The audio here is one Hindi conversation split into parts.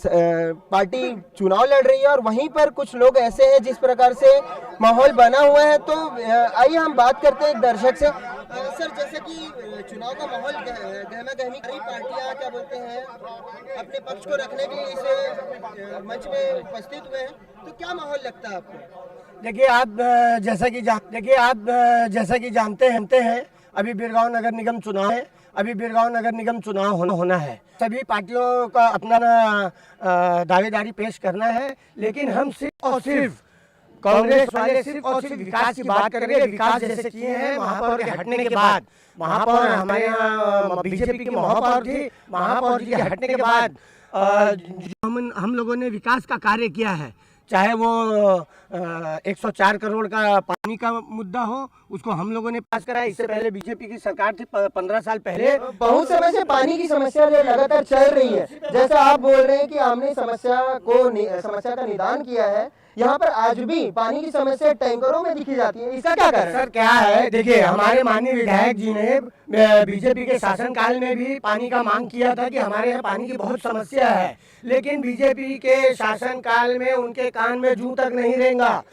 पार्टी चुनाव लड़ रही है और वहीं पर कुछ लोग ऐसे हैं जिस प्रकार से माहौल बना हुआ है। तो आइए हम बात करते हैं एक दर्शक से। सर, जैसे कि चुनाव का माहौल गहमा गहमी, कई पार्टियां क्या बोलते हैं अपने पक्ष को रखने के लिए इस मंच में उपस्थित हुए हैं, तो क्या माहौल लगता है आपको? देखिए, आप जैसा कि जानते हैं अभी बिरगांव नगर निगम चुनाव है। अभी बिरगांव नगर निगम चुनाव होना है। सभी पार्टियों का अपना दावेदारी पेश करना है, लेकिन हम सिर्फ और सिर्फ कांग्रेस वाले सिर्फ और सिर्फ विकास की बात करेंगे। विकास जैसे किए हैं महापौर के हटने के बाद, महापौर हमारे यहाँ बीजेपी की महापौर थी, महापौर जी के हटने के बाद जो हम लोगों ने विकास का कार्य किया है, चाहे वो 104 करोड़ का पानी का मुद्दा हो, उसको हम लोगों ने पास कराया। इससे पहले बीजेपी की सरकार थी 15 साल पहले। बहुत समय से पानी की समस्या लगातार चल रही है। जैसा आप बोल रहे हैं कि हमने समस्या का निदान किया है, यहाँ पर आज भी पानी की समस्या टैंकरों में दिखी जाती है, इसका क्या कारण? सर, क्या है, देखिए, हमारे माननीय विधायक जी ने बीजेपी के शासनकाल में भी पानी का मांग किया था कि हमारे यहाँ पानी की बहुत समस्या है, लेकिन बीजेपी के शासनकाल में उनके कान में जूं तक नहीं रेंगा।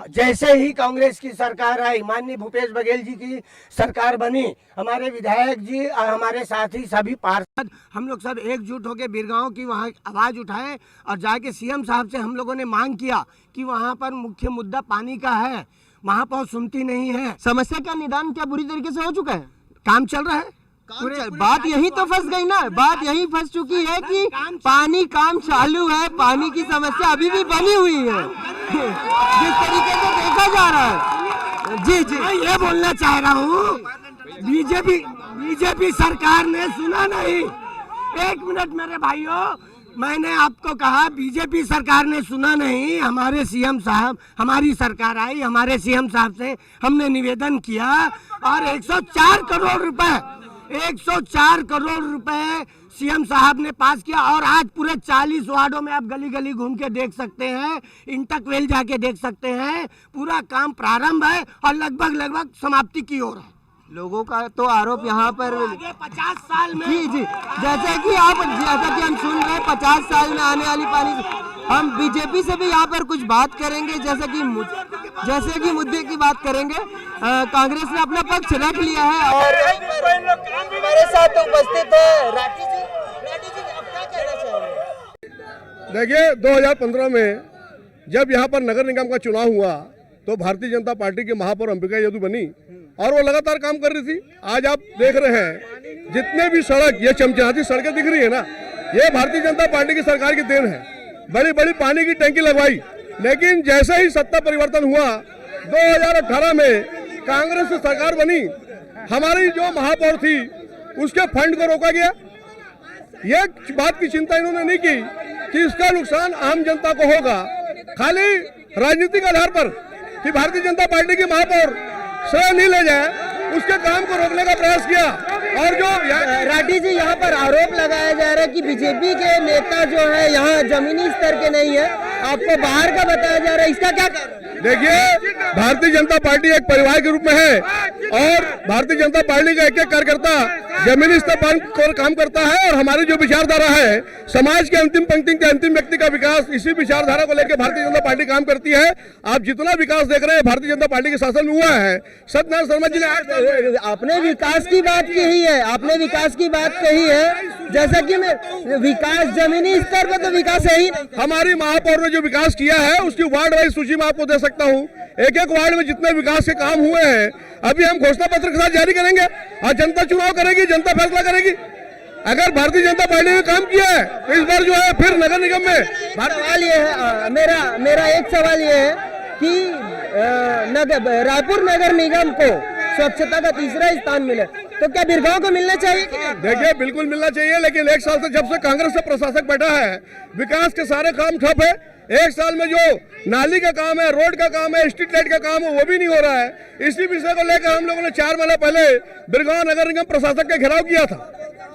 जैसे ही कांग्रेस की सरकार आई, माननीय भूपेश बघेल जी की सरकार बनी, हमारे विधायक जी और हमारे साथी सभी पार्षद हम लोग सब एकजुट होकर बिरगांव की वहाँ आवाज उठाए और जाके सीएम साहब से हम लोगों ने मांग किया कि वहाँ पर मुख्य मुद्दा पानी का है। महापौर सुनती नहीं है। समस्या का निदान क्या बुरी तरीके से हो चुका है? काम चल रहा है। बात यही तो फंस गई ना, बात यही फंस चुकी है कि पानी काम चालू है, पानी की समस्या अभी भी बनी हुई है जिस तरीके से देखा जा रहा है। जी, मैं ये बोलना चाह रहा हूँ, बीजेपी सरकार ने सुना नहीं। एक मिनट मेरे भाइयों, मैंने आपको कहा बीजेपी सरकार ने सुना नहीं। हमारे सीएम साहब, हमारी सरकार आई, हमारे सीएम साहब से हमने निवेदन किया और 104 करोड़ रुपए सीएम साहब ने पास किया। और आज पूरे 40 वार्डों में आप गली गली घूम के देख सकते हैं, इंटकवेल जाके देख सकते हैं, पूरा काम प्रारंभ है और लगभग समाप्ति की ओर है। लोगों का तो आरोप यहाँ पर 50 साल में, जी, जैसा कि हम सुन रहे हैं 50 साल में आने वाली पानी। हम बीजेपी से भी यहाँ पर कुछ बात करेंगे, जैसे कि मुद्दे की बात करेंगे। कांग्रेस ने अपना पक्ष रख लिया है और हमारे साथ उपस्थित है राठी जी, आप क्या कहना चाहेंगे? देखिए, 2015 में जब यहाँ पर नगर निगम का चुनाव हुआ तो भारतीय जनता पार्टी की महापौर अंबिका यदु बनी और वो लगातार काम कर रही थी। आज आप देख रहे हैं जितने भी सड़क, ये चमचमाती सड़कें दिख रही है ना, ये भारतीय जनता पार्टी की सरकार की देन है। बड़ी बड़ी पानी की टंकी लगवाई, लेकिन जैसे ही सत्ता परिवर्तन हुआ 2018 में कांग्रेस की सरकार बनी, हमारी जो महापौर थी उसके फंड को रोका गया। ये बात की चिंता इन्होंने नहीं की कि इसका नुकसान आम जनता को होगा। खाली राजनीतिक आधार पर कि भारतीय जनता पार्टी की महापौर श्रेय नहीं ले जाए, उसके काम को रोकने का प्रयास किया। और जो राठी जी, यहाँ पर आरोप लगाया जा रहा है कि बीजेपी के नेता जो है यहाँ जमीनी स्तर के नहीं है, आपको बाहर का बताया जा रहा है, इसका क्या कारण? देखिए, भारतीय जनता पार्टी एक परिवार के रूप में है और भारतीय जनता पार्टी का एक एक कार्यकर्ता जमीनी स्तर पर काम करता है। और हमारी जो विचारधारा है, समाज के अंतिम पंक्ति के अंतिम व्यक्ति का विकास, इसी विचारधारा को लेकर भारतीय जनता पार्टी काम करती है। आप जितना विकास देख रहे हैं भारतीय जनता पार्टी के शासन में हुआ है। सत्यनारायण शर्मा जी ने आपने विकास की बात कही है, आपने विकास की बात कही है, जैसा कि मैं विकास जमीनी स्तर पर तो विकास है ही नहीं। हमारी महापौर ने जो विकास किया है उसकी वार्ड वाइज सूची में आपको दे सकता हूँ। एक एक वार्ड में जितने विकास के काम हुए हैं अभी हम घोषणा पत्र के साथ जारी करेंगे और जनता चुनाव करेगी, जनता फैसला करेगी। अगर भारतीय जनता पार्टी ने काम किया है तो इस बार जो है फिर नगर निगम में सवाल ये है, मेरा एक सवाल ये है कि रायपुर नगर निगम को स्वच्छता का 3रा स्थान मिले, तो क्या बिरगांव को मिलना चाहिए? देखिए, बिल्कुल मिलना चाहिए, लेकिन एक साल से जब से कांग्रेस से प्रशासक बैठा है, विकास के सारे काम ठप है। एक साल में जो नाली का काम है, रोड का काम है, स्ट्रीट लाइट का काम है, वो भी नहीं हो रहा है। इसी विषय को लेकर हम लोगों ने 4 महीने पहले बिरगांव नगर निगम प्रशासक का घेराव किया था।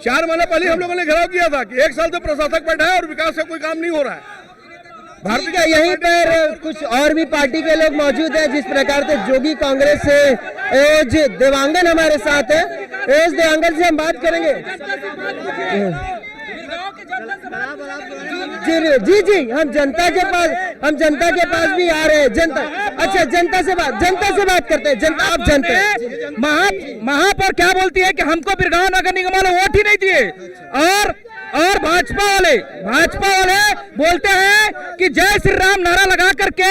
4 महीने पहले हम लोगों ने घेराव किया था कि एक साल से प्रशासक बैठा है और विकास का कोई काम नहीं हो रहा है। भारतीय यहीं पर कुछ और भी पार्टी के लोग मौजूद हैं, जिस प्रकार से जोगी कांग्रेस से एज देवांगन हमारे साथ है। एज देवांगन से हम बात करेंगे। जी जी हम जनता के पास भी आ रहे हैं। जनता, अच्छा जनता से बात करते हैं। जनता, आप जनता हैं, महापौर क्या बोलती है कि हमको बिरगांव नगर निगम वाले वोट ही नहीं दिए, और भाजपा वाले बोलते हैं कि जय श्री राम नारा लगा करके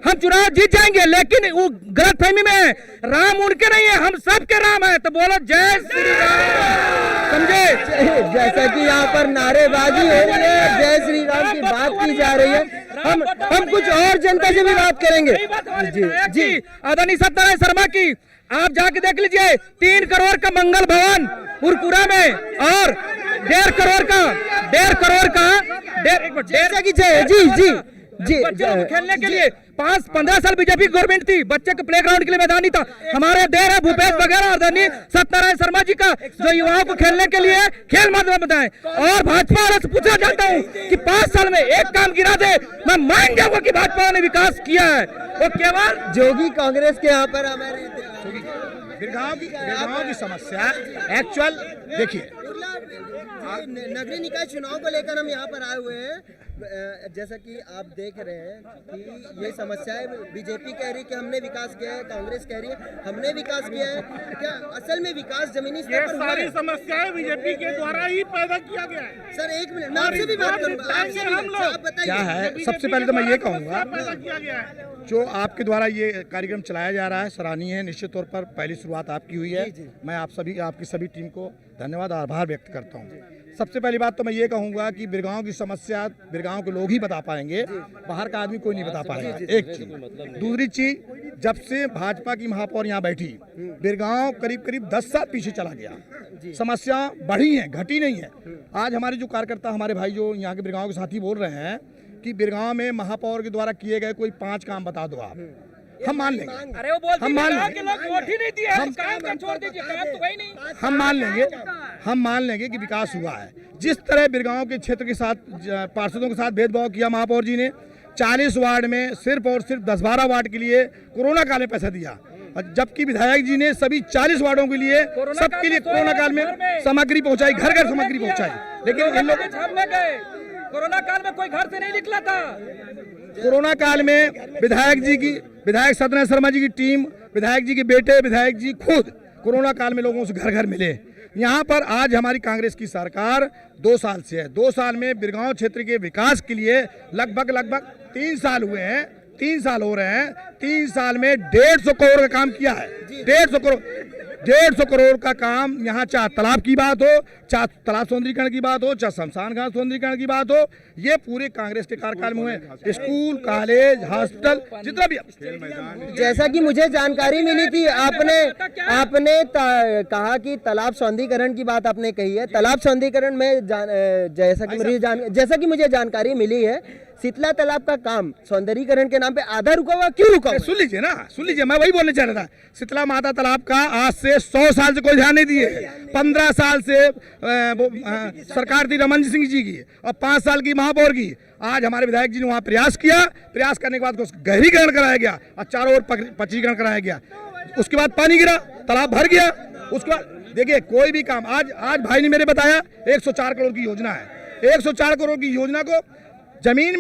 हम चुनाव जीत जाएंगे, लेकिन वो गलत फहमी में है। राम उनके नहीं है, हम सबके राम है। तो बोलो जय श्री राम, समझे? जैसा कि यहाँ पर नारेबाजी हो रही है, जय श्री राम की बात की जा रही है, हम कुछ और जनता से भी बात करेंगे। जी आदरणीय सत्यनारायण शर्मा की आप जाके देख लीजिए, 3 करोड़ का मंगल भवन पुरपुरा में, और 1.5 करोड़ का जी खेलने के लिए 5-15 साल बीजेपी गवर्नमेंट थी, बच्चे के प्लेग्राउंड के लिए मैदान नहीं था। हमारे देर है भूपेश वगैरह आदरणीय सत्यनारायण शर्मा जी का, जो युवाओं को खेलने के लिए खेल मैदान बताएं। और भाजपा वालों से पूछना चाहता हूं कि 5 साल में एक काम गिरा दे, मैं मान जाऊंगा कि भाजपा ने विकास किया है। वो केवल जोगी कांग्रेस के यहाँ पर हमारे बिरगांव की समस्या एक्चुअल देखिए, नगरीय निकाय चुनाव को लेकर हम यहाँ पर आए हुए हैं। जैसा कि आप देख रहे हैं कि ये समस्याएं बीजेपी कह रही है कि हमने विकास किया है, कांग्रेस कह रही है हमने विकास किया है। क्या असल में विकास जमीनी स्तर पर हुआ है? सारी समस्याएं बीजेपी के द्वारा ही पैदा किया गया है। सर एक मिनट, मैं आपसे भी बात करूंगा, आप बताइए क्या है, सबसे पहले तो मैं ये कहूँगा, जो आपके द्वारा ये कार्यक्रम चलाया जा रहा है सराहनीय है। निश्चित तौर पर पहली शुरुआत आपकी हुई है, मैं आपकी सभी टीम को धन्यवाद और आभार व्यक्त करता हूँ। सबसे पहली बात तो मैं ये कहूँगा कि बिरगांव की समस्या बिरगांव के लोग ही बता पाएंगे, बाहर का आदमी कोई नहीं बता पाएगा, एक चीज। दूसरी चीज, जब से भाजपा की महापौर यहाँ बैठी, बिरगांव करीब 10 साल पीछे चला गया। समस्या बढ़ी है, घटी नहीं है। आज हमारे जो कार्यकर्ता, हमारे भाई जो यहाँ के बिरगांव के साथी बोल रहे हैं कि बिरगांव में महापौर के द्वारा किए गए कोई 5 काम बता दो आप, हम मान लेंगे। अरे वो बोलते हम मान हैं कि लोग वोट ही नहीं दिए, हम काम का छोड़ दीजिए, काम तो वही नहीं। हम मान लेंगे कि विकास हुआ है। जिस तरह बिरगांव के क्षेत्र के साथ पार्षदों के साथ भेदभाव किया महापौर जी ने, 40 वार्ड में सिर्फ और सिर्फ 10-12 वार्ड के लिए कोरोना काल में पैसा दिया, जबकि विधायक जी ने सभी 40 वार्डों के लिए सबके लिए कोरोना काल में सामग्री पहुंचाई, घर घर सामग्री पहुंचाई। लेकिन इन लोग कोरोना काल में कोई घर से नहीं निकला था। कोरोना काल में विधायक सत्यनारायण शर्मा जी की टीम, विधायक जी के बेटे, विधायक जी खुद कोरोना काल में लोगों से घर घर मिले। यहाँ पर आज हमारी कांग्रेस की सरकार 2 साल से है। 2 साल में बिरगांव क्षेत्र के विकास के लिए लगभग 3 साल हुए हैं, 3 साल हो रहे हैं। 3 साल में 150 करोड़ का काम किया है। 150 करोड़ का काम, यहाँ चाहे तालाब की बात हो, चाहे तालाब सौंदर्यीकरण की बात हो, चाहे शमशान घाट सौंदर्यीकरण की बात हो, ये पूरे कांग्रेस के कार्यकाल में हुए। स्कूल, कॉलेज, हॉस्पिटल, जितना भी। जैसा कि मुझे जानकारी मिली थी, आपने कहा कि तालाब सौंदर्यीकरण की बात आपने कही है। तालाब सौंदर्यीकरण में जैसा कि मुझे जानकारी मिली है, शीतला तालाब का काम सौंदर्यीकरण के नाम पे आधा रुका हुआ, क्यों रुका? सुन लीजिए, मैं वही बोलने चाह रहा था। शीतला माता तालाब का आज से 100 साल से कोई ध्यान नहीं दिए। 15 साल से सरकार थी रमन सिंह जी की, और 5 साल की महापौर की। आज हमारे विधायक जी ने वहाँ प्रयास किया, प्रयास करने के बाद गहरीकरण कराया गया और चारों ओर पक्चीकरण कराया गया। उसके बाद पानी गिरा, तालाब भर गया। उसके बाद देखिए, कोई भी काम, आज भाई ने मेरे बताया 104 करोड़ की योजना है। 104 करोड़ की योजना को जमीन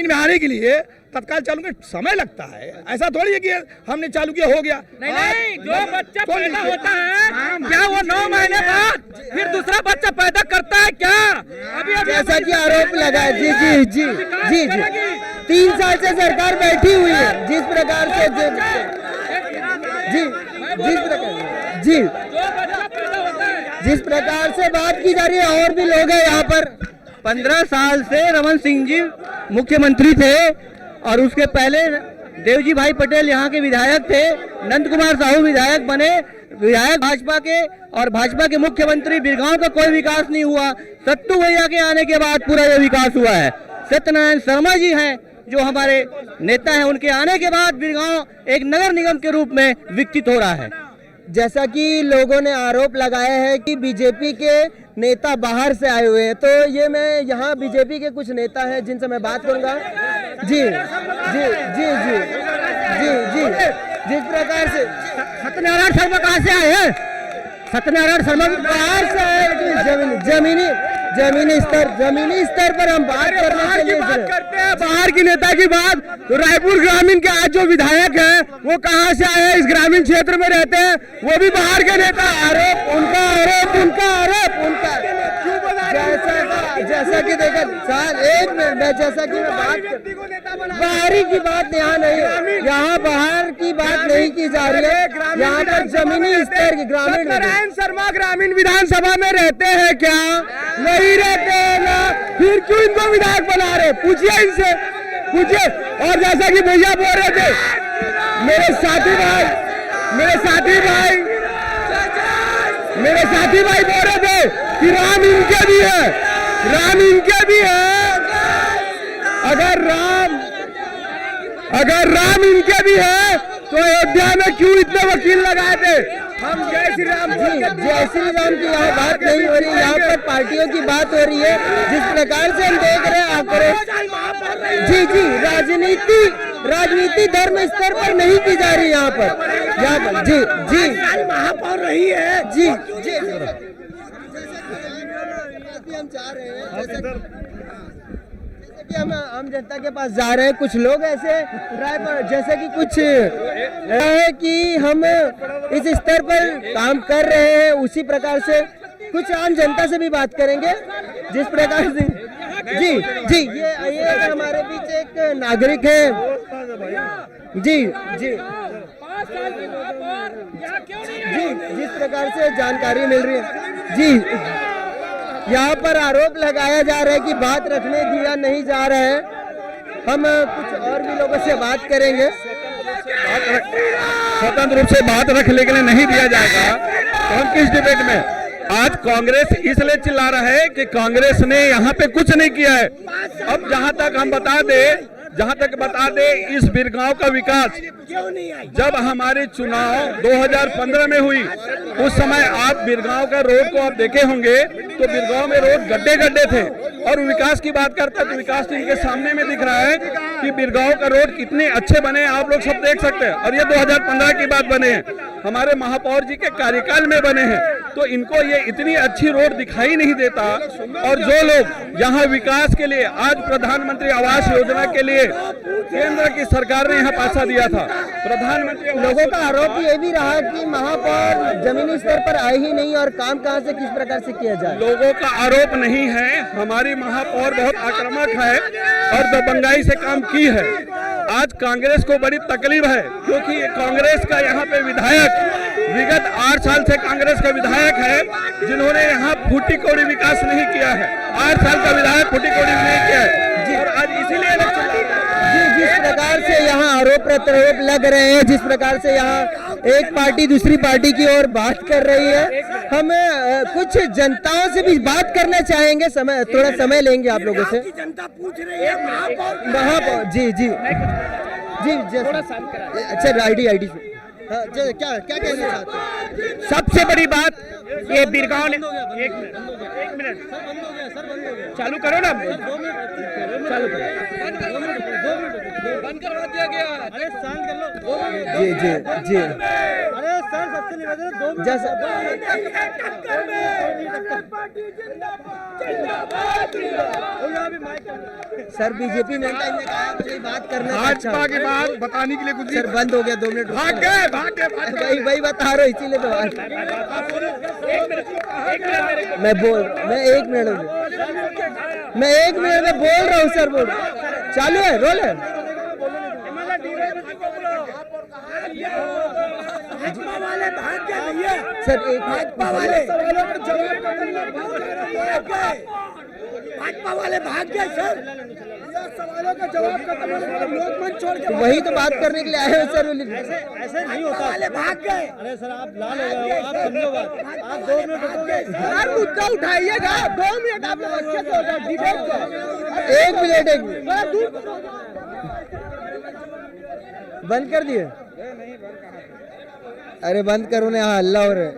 में आने के लिए तत्काल चालू में समय लगता है। ऐसा थोड़ी है कि हमने चालू किया हो गया। नहीं, जो बच्चा पैदा होता है क्या वो 9 महीने बाद फिर दूसरा बच्चा पैदा करता है क्या? अभी जैसा कि आरोप लगा है। जी 3 साल से सरकार बैठी हुई है। जिस प्रकार से जिस प्रकार से बात की जा रही है, और भी लोग हैं यहाँ पर। 15 साल से रमन सिंह जी मुख्यमंत्री थे, और उसके पहले देवजी भाई पटेल यहाँ के विधायक थे। नंद कुमार साहू विधायक बने, विधायक भाजपा के, और भाजपा के मुख्यमंत्री। बिरगांव का कोई विकास नहीं हुआ। सत्तू भैया के आने के बाद पूरा ये विकास हुआ है। सत्यनारायण शर्मा जी हैं जो हमारे नेता हैं, उनके आने के बाद बिरगांव एक नगर निगम के रूप में विकसित हो रहा है। जैसा कि लोगों ने आरोप लगाया है कि बीजेपी के नेता बाहर से आए हुए हैं, तो ये मैं यहाँ बीजेपी के कुछ नेता हैं जिनसे मैं बात करूंगा। जी जिस प्रकार से सत्यनारायण शर्मा कहाँ से आए हैं? सत्यनारायण शर्मा बाहर से आए, जमीनी स्तर पर हम बात करने के लिए बात करते हैं, बाहर की नेता की बात। तो रायपुर ग्रामीण के आज जो विधायक है वो कहाँ से आए हैं, इस ग्रामीण क्षेत्र में रहते हैं, वो भी बाहर के नेता। जैसा कि देखा सर, एक मिनट में, जैसा कि मैं बात बाहरी की बात यहाँ नहीं है, यहाँ बाहर की बात नहीं की जा रही है, यहाँ पर जमीनी स्तर की ग्रामीण। सत्यनारायण शर्मा ग्रामीण विधानसभा में रहते हैं क्या? नहीं रहते हैं ना, फिर क्यों इनको विधायक बना रहे? पूछिए इनसे, पूछिए। और जैसा कि भैया बोल रहे थे, मेरे साथी भाई बोल रहे थे कि राम इनके भी है, राम इनके भी है। अगर राम इनके भी है तो अयोध्या में क्यों इतने वकील लगाए थे? हम जय श्री राम की यहाँ बात नहीं हो रही, यहाँ पर पार्टियों की बात हो रही है। जिस प्रकार से हम देख रहे हैं आक्रोश, जी राजनीति धर्म स्तर पर नहीं की जा रही यहाँ पर जी महापौर रही है जी। हम चाह रहे हैं जैसे कि हम आम जनता के पास जा रहे हैं, कुछ लोग ऐसे राय पर जैसे कि कुछ है कि हम इस स्तर पर काम कर रहे हैं, उसी प्रकार से कुछ आम जनता से भी बात करेंगे जिस प्रकार से जी ये हमारे बीच एक नागरिक है जी जिस प्रकार से जानकारी मिल रही है जी, यहाँ पर आरोप लगाया जा रहा है कि बात रखने दिया नहीं जा रहा है। हम कुछ और भी लोगों से बात करेंगे। स्वतंत्र रूप से बात रखने के लिए नहीं दिया जाएगा तो हम किस डिबेट में? आज कांग्रेस इसलिए चिल्ला रहा है कि कांग्रेस ने यहाँ पे कुछ नहीं किया है। अब जहाँ तक बता दे इस बिरगांव का विकास जब हमारे चुनाव 2015 में हुई, उस समय आप बिरगांव का रोड को आप देखे होंगे तो बिरगांव में रोड गड्ढे थे। और विकास की बात करता है तो विकास इनके सामने में दिख रहा है कि बिरगांव का रोड कितने अच्छे बने हैं, आप लोग सब देख सकते हैं। और ये 2015 की बात बने हैं, हमारे महापौर जी के कार्यकाल में बने हैं। तो इनको ये इतनी अच्छी रोड दिखाई नहीं देता। और जो लोग यहाँ विकास के लिए, आज प्रधानमंत्री आवास योजना के लिए केंद्र की सरकार ने यहाँ पैसा दिया था, प्रधानमंत्री। लोगों का आरोप ये भी रहा कि महापौर जमीनी स्तर पर आए ही नहीं और काम कहां से किस प्रकार से किया जाए। लोगों का आरोप नहीं है, हमारी महापौर बहुत आक्रामक है और दबंगाई से काम की है। आज कांग्रेस को बड़ी तकलीफ है क्योंकि कांग्रेस का यहाँ पे विधायक विगत 8 साल से कांग्रेस का विधायक है जिन्होंने यहाँ फूटी कौड़ी विकास नहीं किया है। 8 साल का विधायक फूटी कौड़ी नहीं किया है और आज इसीलिए जिस प्रकार से यहाँ आरोप प्रत्यारोप लग रहे हैं, जिस प्रकार से यहाँ एक पार्टी दूसरी पार्टी की ओर बात कर रही है, हम कुछ जनताओं से भी बात करना चाहेंगे। थोड़ा समय लेंगे आप लोगों से। जनता पूछ रही है महापौर जी अच्छा आईडी हाँ, क्या कहना चाहते हैं? सबसे बड़ी बात ये बिरगांव ने एक मिनट चालू करो ना, चालू करो, बंद करवा दिया गया। अरे शांत कर लो। जी अरे सर सबसे निवेदन है 2 मिनट जैसा सर बीजेपी में बात करना भाजपा की बात बताने के लिए कुछ सर बंद हो गया 2 मिनट भाग गए वही बता रहा हूँ इसीलिए तो मैं 1 मिनट में बोल रहा हूँ सर। बोल चालू है, रोल है। सर भाजपा वाले भाग गए सर, सवालों का जवाब खत्म छोड़ के वही तो बात करने के लिए आए हो सर। ऐसे नहीं होता, वाले भाग गए। अरे सर आप लाल हो गए, आप समझो बात, आप 2 मिनट रुकोगे यार, मुद्दा उठाइएगा। 2 मिनट आप लोग अच्छे से हो जाए डिबेट को। 1 मिनट बंद कर दिए। अरे बंद करो ना, यहाँ हल्ला हो रहा है।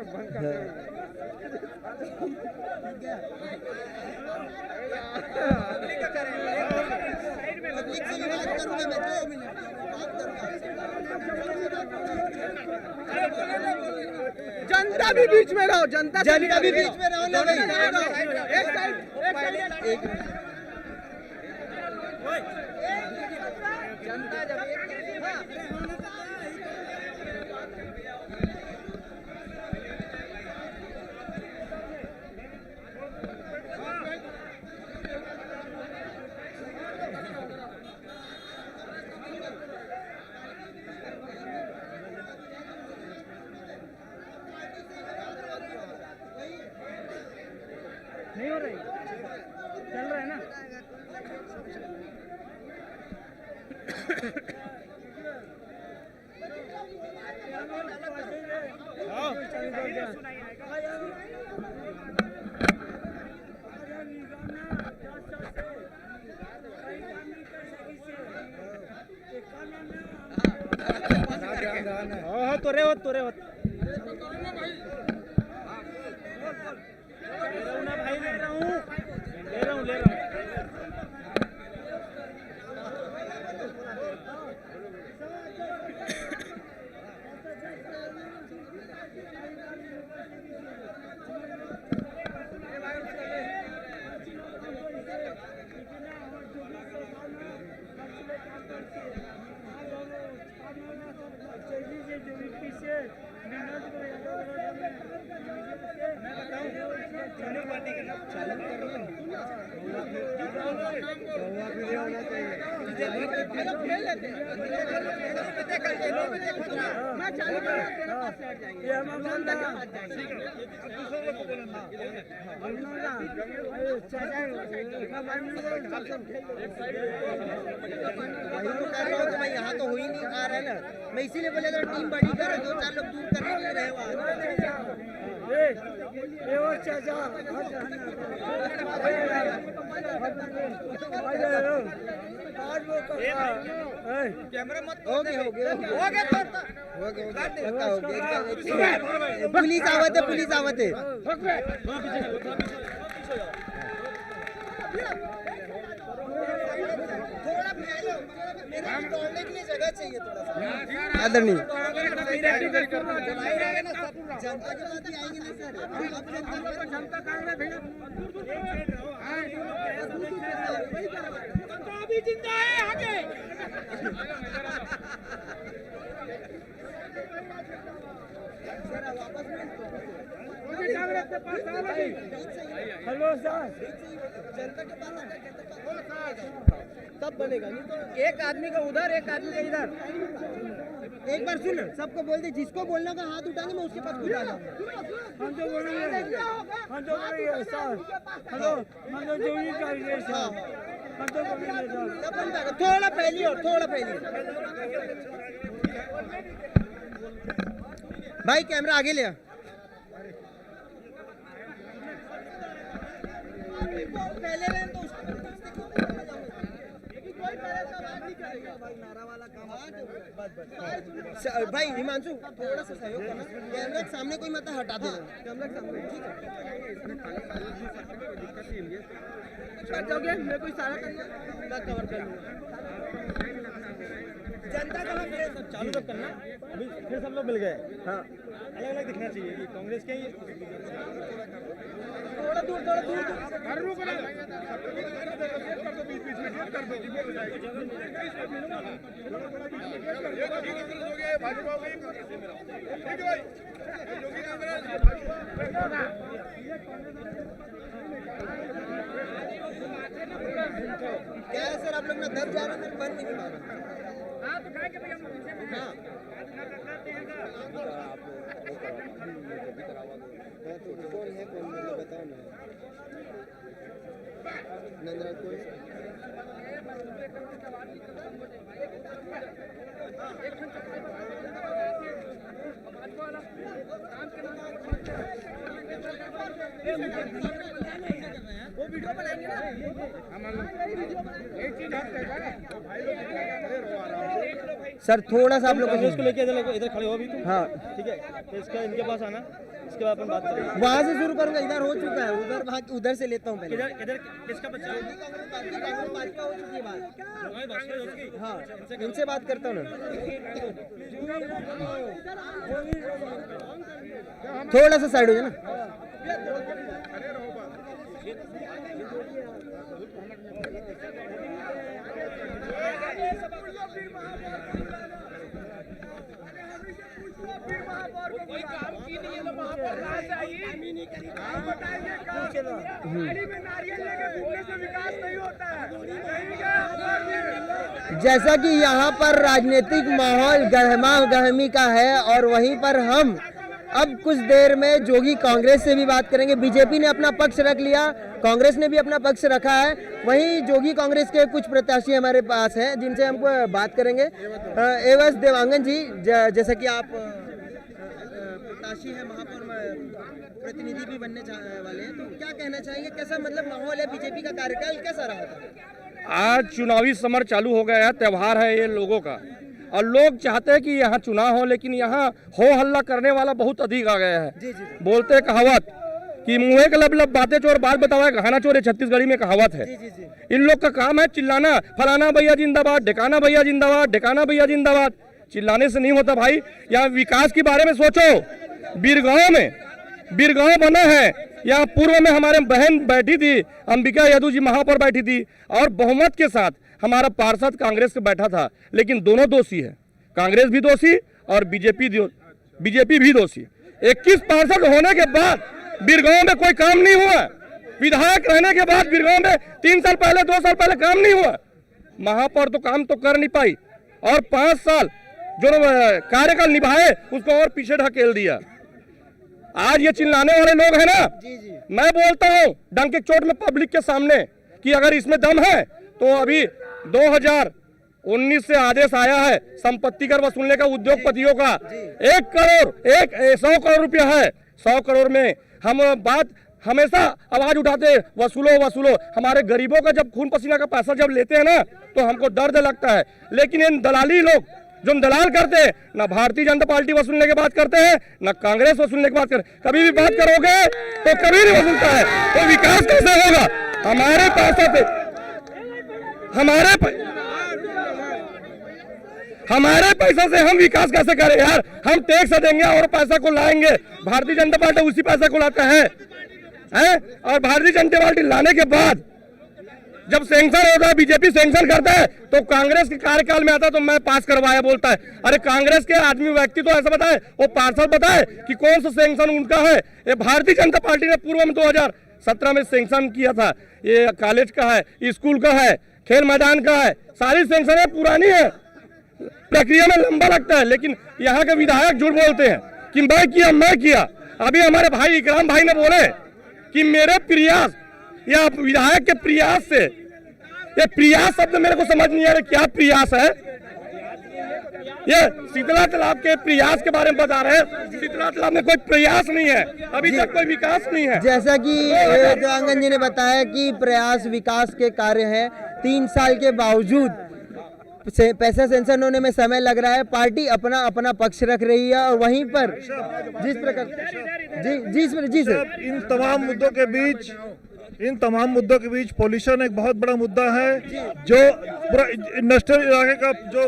जनता भी बीच में रहो, जनता भी बीच में रहो ना भाई। नहीं हो रही, चल रहा है ना। तो रे होत ले रहा हूँ। मैं यहाँ तो हो ही नहीं आ रहा है ना, मैं इसीलिए बोले अगर टीम बड़ी कर दो चार लोग दूर करने के लिए रहे पुलिस आवत है, पुलिस आवत है। दौड़ने के लिए जगह चाहिए थोड़ा सा आदरणीय। जनता के बाद ही आएंगे ना सर, जनता अभी जिंदा है आगे। हेलो सर, जनता के पास तब बनेगा, नहीं तो एक आदमी का उधर एक आदमी का इधर। एक बार सुन, सबको बोल दे, जिसको बोलने का हाथ उठाएंगे मैं उसके पास खुद आ जाऊंगा। हम तो बोलेंगे सर। हेलो, हम तो जो ही करेंगे सर, हम तो बोलेंगे सर। थोड़ा पहली और थोड़ा पहली। भाई कैमरा आगे ले आ। पहले रहे तो भाई हिमांशु थोड़ा सा सहयोग करना, कैमरा के सामने कोई मत हटा देना, कैमरा के सामने ठीक है। कर दोगे, मेरे को इशारा करना, मैं कवर कर लूँगा। जनता का सब चालू रख करना, अभी फिर सब लोग मिल गए। हाँ, अलग अलग दिखना चाहिए कि कांग्रेस के ही थोड़ा दूर थोड़ा दूर क्या है सर, आप लोग ना दब जा रहे हैं, बंद नहीं मारा। हाँ कौन है, कौन मुझे बताओ ना। नंदराज कोई वो वीडियो बनाएंगे ना, सर थोड़ा सा आप लोग इसको लेके इधर खड़े हो अभी तुम। हाँ ठीक है, तो इसका इनके पास आना, इसके बाद अपन बात करेंगे। वहाँ से शुरू करूंगा, इधर हो चुका है, उधर उधर से लेता हूँ पहले। इधर इधर किसका बच्चा है? भाजपा हो चुकी है बात। हाँ इनसे बात करता हूँ ना, थोड़ा सा साइड हो जाए ना। जैसा कि यहाँ पर राजनीतिक माहौल गहमा गहमी का है और वहीं पर हम अब कुछ देर में जोगी कांग्रेस से भी बात करेंगे। बीजेपी ने अपना पक्ष रख लिया, कांग्रेस ने भी अपना पक्ष रखा है, वहीं जोगी कांग्रेस के कुछ प्रत्याशी हमारे पास हैं जिनसे हम बात करेंगे। एवं देवांगन जी, जैसा कि आप प्रत्याशी हैं, महापौर प्रतिनिधि भी बनने वाले हैं, तो क्या कहना चाहेंगे, कैसा मतलब माहौल है, बीजेपी का कार्यकाल कैसा रहा था? आज चुनावी समर चालू हो गया है, त्यौहार है ये लोगों का, और लोग चाहते हैं कि यहाँ चुनाव हो, लेकिन यहाँ हो हल्ला करने वाला बहुत अधिक आ गया है। जी, जी। बोलते कहावत कि मुँह के लब लब बातें चोर बाल बतावा गहना चोर, छत्तीसगढ़ी में कहावत है। जी, जी, जी। इन लोग का काम है चिल्लाना, फलाना भैया जिंदाबाद, ढिकाना भैया जिंदाबाद, ढिकाना भैया जिंदाबाद। चिल्लाने से नहीं होता भाई, यहाँ विकास के बारे में सोचो। बीरगांव बना है, यहाँ पूर्व में हमारे बहन बैठी थी, अंबिका यादव जी महापौर बैठी थी, और बहुमत के साथ हमारा पार्षद कांग्रेस का बैठा था, लेकिन दोनों दोषी है, कांग्रेस भी दोषी और बीजेपी भी दोषी। 21 पार्षद होने के बाद बीरगांव में कोई काम नहीं हुआ, विधायक रहने के बाद बीरगांव में 3 साल पहले 2 साल पहले काम नहीं हुआ, महापौर तो काम तो कर नहीं पाई, और 5 साल जो कार्यकाल निभाए उसको और पीछे ढकेल दिया। आज ये चिल्लाने वाले लोग हैं ना, मैं बोलता हूँ डंक की चोट में पब्लिक के सामने कि अगर इसमें दम है तो अभी 2019 से आदेश आया है संपत्ति कर वसूलने का उद्योगपतियों का, 100 करोड़ रुपया है। 100 करोड़ में हम बात हमेशा आवाज उठाते वसूलो। हमारे गरीबों का जब खून पसीना का पैसा जब लेते हैं ना तो हमको दर्द लगता है, लेकिन इन दलाली लोग जो दलाल करते हैं ना, भारतीय जनता पार्टी वसूलने की बात करते हैं ना कांग्रेस वसूलने की बात करते, कभी भी बात करोगे तो कभी नहीं वसूलता है, तो विकास कैसे होगा? हमारे पैसे से हमारे पैसा से हम विकास कैसे करें यार? हम टैक्स देंगे और पैसा को लाएंगे, भारतीय जनता पार्टी उसी पैसा को लाता है, और भारतीय जनता पार्टी लाने के बाद जब सैंक्शन होता है, बीजेपी सैंक्शन करता है तो कांग्रेस के कार्यकाल में आता है तो मैं पास करवाया बोलता है। अरे कांग्रेस के आदमी व्यक्ति तो ऐसा बताए, वो पार्षद बताए कि कौन सा सैंक्शन उनका है। ये भारतीय जनता पार्टी ने पूर्व में 2017 में सैंक्शन किया था, ये कॉलेज का है, स्कूल का है, खेल मैदान का है, सारी सैंक्शन पुरानी है, प्रक्रिया में लंबा लगता है, लेकिन यहाँ के विधायक झूठ बोलते हैं कि मैं किया। अभी हमारे भाई इकराम भाई ने बोले कि मेरे प्रयास या विधायक के प्रयास से, ये प्रयास शब्द मेरे को समझ नहीं आ रहा क्या प्रयास है। ये शीतला तालाब के प्रयास के बारे में बता रहे हैं, शीतला तालाब में कोई प्रयास नहीं है, अभी तक कोई विकास नहीं है। जैसा कि देवांगन जी ने बताया कि प्रयास विकास के कार्य है, 3 साल के बावजूद पैसा सेंक्शन होने में समय लग रहा है, पार्टी अपना पक्ष रख रही है, और वहीं पर जिस प्रकार जी सर, इन तमाम मुद्दों के बीच पॉल्यूशन एक बहुत बड़ा मुद्दा है, जो पूरा इंडस्ट्रियल इलाके का जो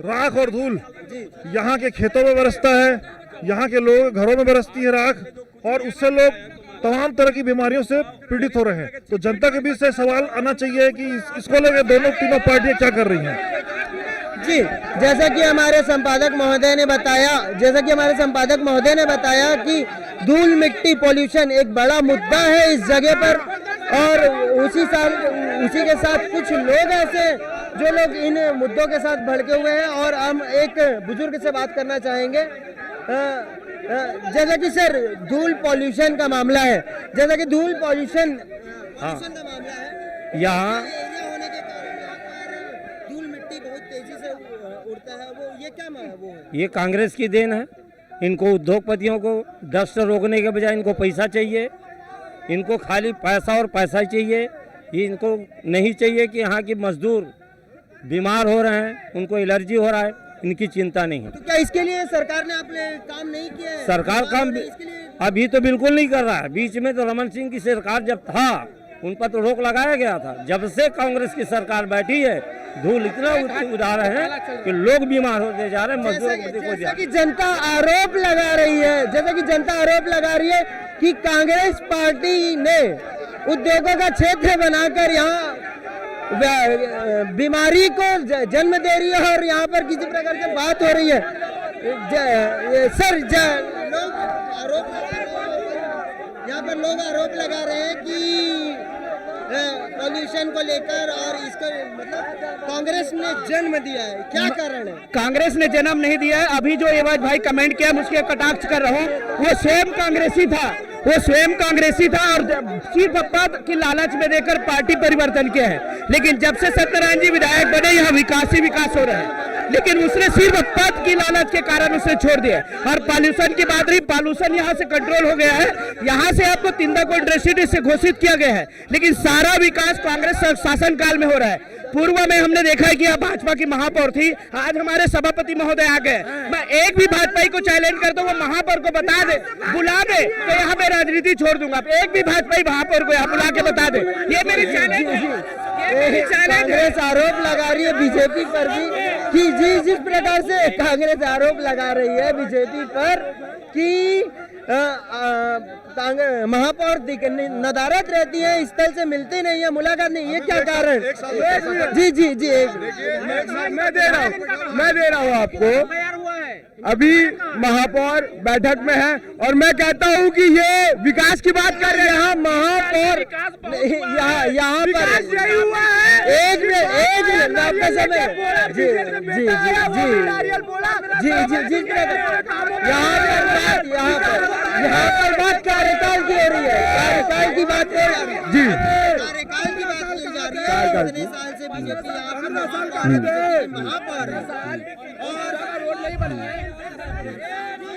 राख और धूल यहाँ के खेतों में बरसता है, यहाँ के लोग घरों में बरसती है राख, और उससे लोग तमाम तरह की बीमारियों से पीड़ित हो रहे हैं। तो जनता के बीच से सवाल आना चाहिए कि इसको लेकर तीनों पार्टियां क्या कर रही हैं। जी, जैसा कि हमारे संपादक महोदय ने बताया कि धूल मिट्टी पॉल्यूशन एक बड़ा मुद्दा है इस जगह पर, और उसी के साथ कुछ लोग ऐसे जो लोग इन मुद्दों के साथ भड़के हुए हैं, और हम एक बुजुर्ग से बात करना चाहेंगे। जैसा कि सर धूल पॉल्यूशन का मामला है, जैसा कि धूल पॉल्यूशन का मामला है, यहाँ धूल मिट्टी बहुत तेजी से उड़ता है, वो ये क्या वो है? ये कांग्रेस की देन है। इनको उद्योगपतियों को डस्ट रोकने के बजाय इनको पैसा चाहिए, इनको खाली पैसा और पैसा चाहिए। ये इनको नहीं चाहिए कि यहाँ की मजदूर बीमार हो रहे हैं, उनको एलर्जी हो रहा है, इनकी चिंता नहीं है। तो क्या इसके लिए सरकार ने आपने काम नहीं किया है? सरकार काम अभी तो बिल्कुल नहीं कर रहा है। बीच में तो रमन सिंह की सरकार जब था उन पर तो रोक लगाया गया था। जब से कांग्रेस की सरकार बैठी है धूल इतना उड़ा रहे हैं कि लोग बीमार होते जा रहे हैं, मजदूरों को। जैसा कि जनता आरोप लगा रही है कि कांग्रेस पार्टी ने उद्योगों का क्षेत्र बनाकर यहाँ बीमारी को जन्म दे रही है, और यहाँ पर किसी प्रकार से बात हो रही है। सर लोग आरोप लगा रहे हैं यहाँ पर लोग आरोप लगा रहे हैं कि पॉल्यूशन को लेकर और इसको मतलब कांग्रेस ने जन्म दिया है, क्या कारण है? कांग्रेस ने जन्म नहीं दिया है। अभी जो एवाज भाई कमेंट किया, मैं उसके कटाक्ष कर रहा हूँ। वो स्वयं कांग्रेसी था और सिर्फ पद की लालच में देकर पार्टी परिवर्तन किया है। लेकिन जब से सत्यनारायण जी विधायक बने, यहाँ विकास ही विकास हो रहा है। लेकिन उसने सिर्फ पद की लालच के कारण उसे छोड़ दिया। और पॉल्यूशन की बात रही, पॉल्यूशन यहाँ से कंट्रोल हो गया है। यहाँ से आपको तिंदा को इंडस्ट्री से घोषित किया गया है, लेकिन सारा विकास कांग्रेस शासन काल में हो रहा है। पूर्व में हमने देखा है कि आप भाजपा की महापौर थी, आज हमारे सभापति महोदय आ गए। मैं एक भी भाजपाई को चैलेंज करता हूँ, वो महापौर को बता दे, बुला दे, तो यहाँ पे राजनीति छोड़ दूंगा। एक भी भाजपाई महापौर को यहाँ बुला के बता दे, ये मेरी चैलेंज है। कांग्रेस आरोप लगा रही है बीजेपी पर भी कि जिस प्रकार से कांग्रेस आरोप लगा रही है बीजेपी पर कि महापौर नदारत रहती है, स्थल से मिलते नहीं है, मुलाकात नहीं, ये क्या कारण? जी जी जी मैं दे रहा हूँ आपको। अभी महापौर बैठक में है और मैं कहता हूँ कि ये विकास की बात कर रहे हैं। महापौर यहाँ पर एक मिनट आपका समय। जी जी जी जी जी जी यहाँ पर बात कार्यकाल की हो रही है, कार्यकाल की बात हो रही है जी, कार्यकाल की बात की जा रही है। इतने साल से बीजेपी यहाँ पर महापौर है और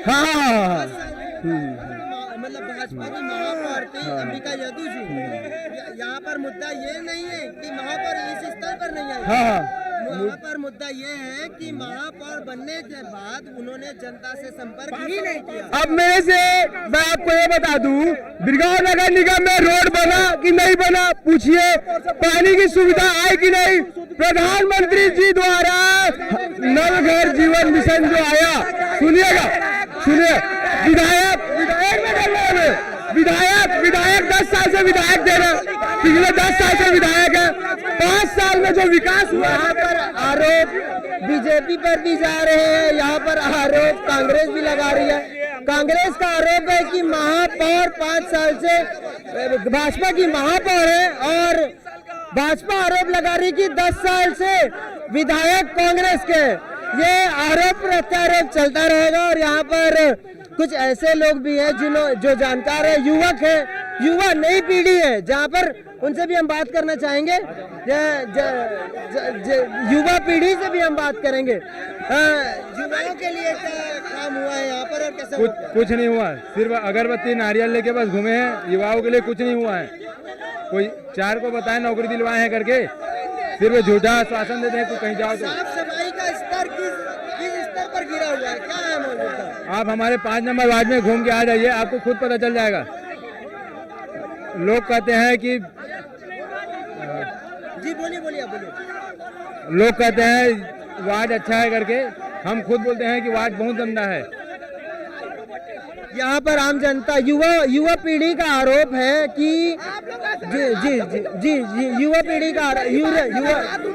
हाँ मतलब भाजपा की महापौर थी अंबिका यादव जी। यहाँ पर मुद्दा ये नहीं है कि महापौर इस स्तर पर नहीं है, यहाँ पर मुद्दा ये है कि महापौर बनने के बाद उन्होंने जनता से संपर्क ही नहीं किया। अब मेरे से मैं आपको ये बता दूं, बिरगांव नगर निगम में रोड बना कि नहीं बना, पूछिए। पानी की सुविधा आई कि नहीं? प्रधानमंत्री जी द्वारा नल घर जीवन मिशन जो आया, सुनिएगा, सुनिए। विधायक 10 साल से विधायक दे रहे, पिछले 10 साल से विधायक है। 5 साल में जो विकास हुआ, यहाँ पर आरोप बीजेपी पर भी जा रहे हैं, यहाँ पर आरोप कांग्रेस भी लगा रही है। कांग्रेस का आरोप है कि महापौर 5 साल से भाजपा की महापौर है और भाजपा आरोप लगा रही कि 10 साल से विधायक कांग्रेस के। ये आरोप प्रत्यारोप चलता रहेगा और यहाँ पर कुछ ऐसे लोग भी हैं जो जानकार है, युवक है, युवा नई पीढ़ी है, जहाँ पर उनसे भी हम बात करना चाहेंगे। युवा पीढ़ी से भी हम बात करेंगे। युवाओं के लिए क्या काम हुआ है यहाँ पर और कैसे? कुछ नहीं हुआ, सिर्फ अगरबत्ती नारियल लेके बस घूमे हैं। युवाओं के लिए कुछ नहीं हुआ है। कोई 4 को बताए नौकरी दिलवाए हैं करके, सिर्फ झूठा आश्वासन देते हैं तो कहीं जाओ तो। साफ सफाई का स्तर किस स्तर पर गिरा हुआ है, क्या है मौजूदा? आप हमारे 5 नंबर वार्ड में घूम के आ जाइए, आपको खुद पता चल जाएगा। लोग कहते हैं कि जी बोलिए। लोग कहते हैं वार्ड अच्छा है करके, हम खुद बोलते हैं कि वार्ड बहुत गंदा है। यहाँ पर आम जनता युवा पीढ़ी का आरोप है कि जी युवा पीढ़ी का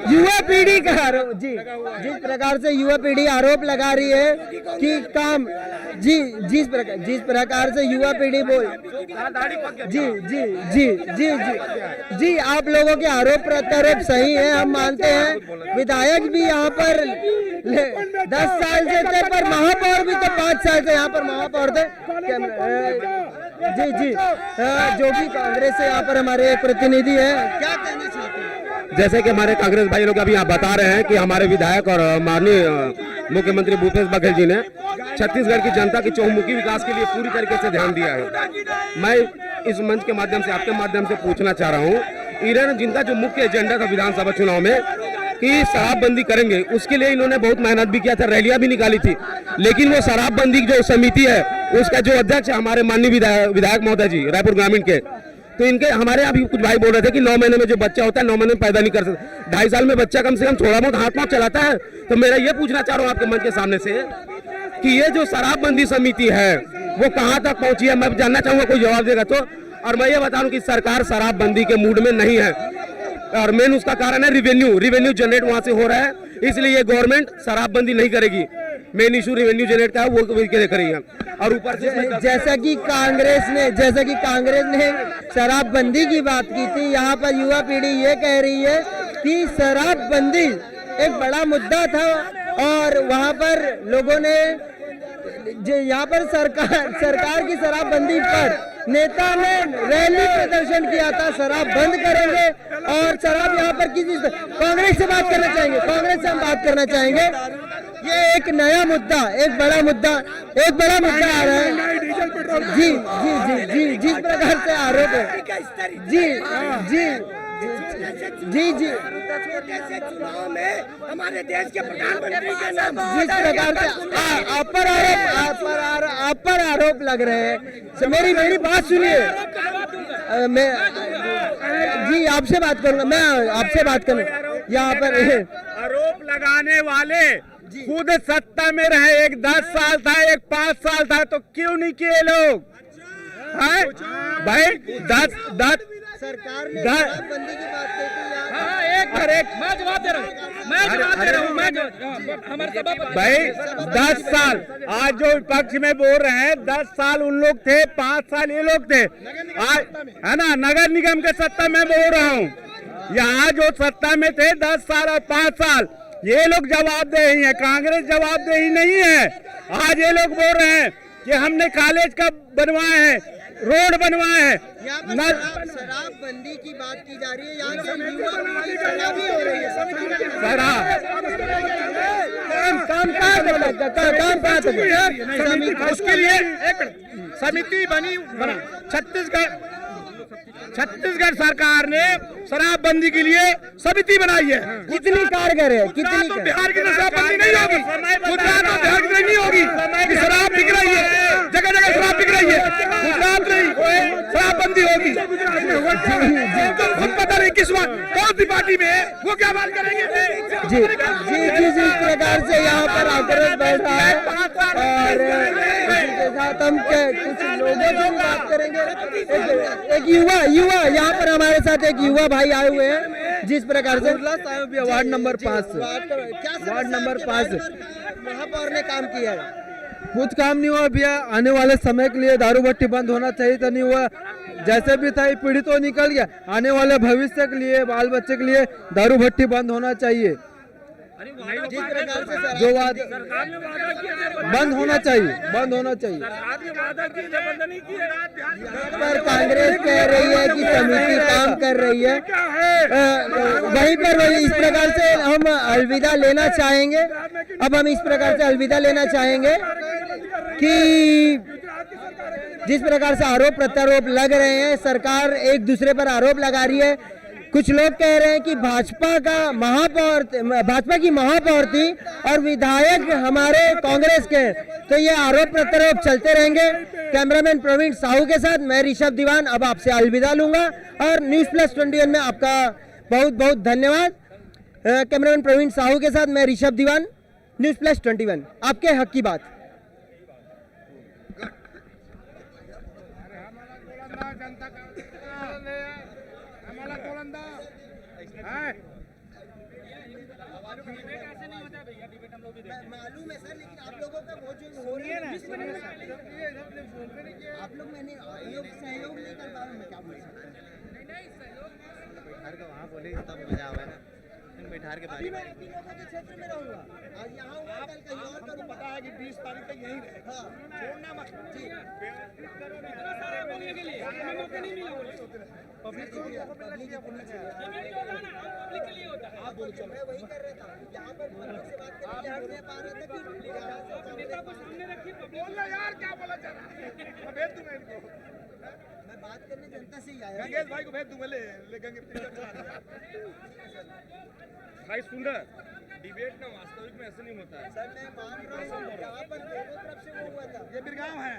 युवा पीढ़ी का आरोप जी जिस प्रकार से युवा पीढ़ी आरोप लगा रही है कि काम जिस प्रकार से युवा पीढ़ी बोल जी आप लोगों के आरोप प्रत्यारोप सही है, हम मानते हैं। विधायक भी यहाँ पर 10 साल से थे, पर महापौर भी तो 5 साल से यहाँ पर महापौर थे। जी जो भी कांग्रेस से यहाँ पर हमारे एक प्रतिनिधि है, क्या कहना चाहते हैं? जैसे कि हमारे कांग्रेस भाई लोग अभी यहाँ बता रहे हैं कि हमारे विधायक और माननीय मुख्यमंत्री भूपेश बघेल जी ने छत्तीसगढ़ की जनता के चहुमुखी विकास के लिए पूरी तरीके से ध्यान दिया है। मैं इस मंच के माध्यम से, आपके माध्यम से पूछना चाह रहा हूँ, इन्होंने जिनका जो मुख्य एजेंडा था विधानसभा चुनाव में कि शराबबंदी करेंगे, उसके लिए इन्होंने बहुत मेहनत भी किया था, रैलियां भी निकाली थी। लेकिन वो शराबबंदी जो समिति है, उसका जो अध्यक्ष है हमारे माननीय विधायक महोदय जी रायपुर ग्रामीण के, तो इनके हमारे अभी कुछ भाई बोल रहे थे कि 9 महीने में जो बच्चा होता है 9 महीने में पैदा नहीं कर सकता। 2.5 साल में बच्चा कम से कम थोड़ा बहुत हाथ पाँव चलाता है। तो मेरा ये पूछना चाह रहा हूँ आपके मंच के सामने से कि ये जो शराबबंदी समिति है वो कहाँ तक पहुंची है, मैं जानना चाहूंगा, कोई जवाब देगा तो। और मैं ये बता दूं कि सरकार शराबबंदी के मूड में नहीं है और मेन उसका कारण है रिवेन्यू जनरेट वहां से हो रहा है, इसलिए ये गवर्नमेंट शराबबंदी नहीं करेगी। मेन इशू रेवेन्यू जनरेट का है वो देख रही है। और ऊपर से जैसा कि कांग्रेस ने शराबबंदी की बात की थी, यहाँ पर युवा पीढ़ी ये कह रही है कि शराबबंदी एक बड़ा मुद्दा था और वहाँ पर लोगों ने यहाँ पर सरकार की शराबबंदी पर नेता ने रैली प्रदर्शन किया था, शराब बंद करेंगे और शराब यहाँ पर किसी कांग्रेस से बात करना चाहेंगे, कांग्रेस से हम बात करना चाहेंगे। ये एक नया मुद्दा, एक बड़ा मुद्दा आ रहा है। जी जी जी जी जिस प्रकार से आरोप है जी जी जी जी चुनाव में हमारे देश के प्रधानमंत्री के नाम जिस प्रकार से आप पर आरोप लग रहे हैं, मेरी बात सुनिए। मैं जी आपसे बात करूंगा, मैं आपसे बात करूंगा। यहाँ पर आरोप लगाने वाले खुद सत्ता में रहे, एक 10 साल था, एक 5 साल था, तो क्यों नहीं किए लोग? भाई 10 सरकार ने शराबबंदी की बात की थी। मैं जवाब दे रहा हूँ। भाई 10 साल आज जो विपक्ष में बोल रहे हैं, 10 साल उन लोग थे, 5 साल ये लोग थे। आज है ना, नगर निगम के सत्ता में बोल रहा हूँ, यहाँ जो सत्ता में थे 10 साल और 5 साल, ये लोग जवाबदेही है, कांग्रेस जवाबदेही नहीं है। आज ये लोग बोल रहे हैं कि हमने कॉलेज का बनवाए हैं, रोड बनवाए हैं। शराबबंदी की बात की जा रही है, यहाँ से शराबी हो रही है। उसके लिए एक समिति बनी, छत्तीसगढ़ सरकार ने शराबबंदी के लिए समिति बनाई है। कितनी कारगर है, कितनी तो बिहार की शराबबंदी नहीं होगी, गुजरात और बिहार की नहीं होगी। शराब बिक रही है, जगह जगह शराब बिक रही है, गुजरात नहीं शराबबंदी होगी। हम पता नहीं किस बात कौन सी पार्टी में है, वो क्या बात करेंगे। जी जी जी जिस प्रकार से यहाँ पर आक्रोश बढ़ रहा है और इसी के साथ हम कुछ लोगों से भी बात करेंगे। एक युवा यहाँ पर हमारे साथ एक युवा भाई आए हुए हैं, जिस प्रकार से वार्ड नंबर 5 महापौर ने काम किया है। कुछ काम नहीं हुआ भैया, आने वाले समय के लिए दारू भट्टी बंद होना चाहिए तो नहीं हुआ, जैसे भी था ये पीढ़ी तो निकल गया, आने वाले भविष्य के लिए, बाल बच्चे के लिए दारू भट्टी बंद होना चाहिए। जिस प्रकार से जो वादा बंद होना चाहिए। पर कांग्रेस कह रही है कि समिति काम कर रही है, वहीं पर इस प्रकार से हम अलविदा लेना चाहेंगे। अब हम इस प्रकार से अलविदा लेना चाहेंगे कि जिस प्रकार से आरोप प्रत्यारोप लग रहे हैं, सरकार एक दूसरे पर आरोप लगा रही है। कुछ लोग कह रहे हैं कि भाजपा की महापौर थी और विधायक हमारे कांग्रेस के, तो ये आरोप प्रत्यारोप चलते रहेंगे। कैमरामैन प्रवीण साहू के साथ मैं ऋषभ दीवान अब आपसे अलविदा लूंगा और News+21 में आपका बहुत बहुत धन्यवाद। कैमरामैन प्रवीण साहू के साथ मैं ऋषभ दीवान, News+21 आपके हक की बात। मालूम है सर, लेकिन आप लोगों का वो जो हो रही है ना, आप लोग मैंने सहयोग नहीं कर पा रहे, मैं क्या बोल सकता हूँ। बैठार का वहाँ बोले तब मजा आवा ना, बैठार के बारे में क्षेत्र में रहूँगा, आज यहाँ हूँ, कल कहीं और करूँ। पता है कि 20 तारीख तक यहीं रहेगा, छोड़ना मत जी। पब्लिक के लिए होता है, आप बोलो। मैं वही कर रहा था, यहाँ पर से बात करके हट नहीं पा रहा था कि नेता को सामने रखिए, बोलो यार क्या बोला जा रहा है, मैं भेज दूंगा इनको। मैं बात करने जनता से ही आया, गंगेश भाई को भेज दूंगा, ले गंगे भाई सुन रहा, डिबेट ना वास्तविक में ऐसे नहीं होता है। सर मैं मान रहा हूँ, यहाँ पर दोनों तरफ से वो हुआ था, ये बिरगांव है।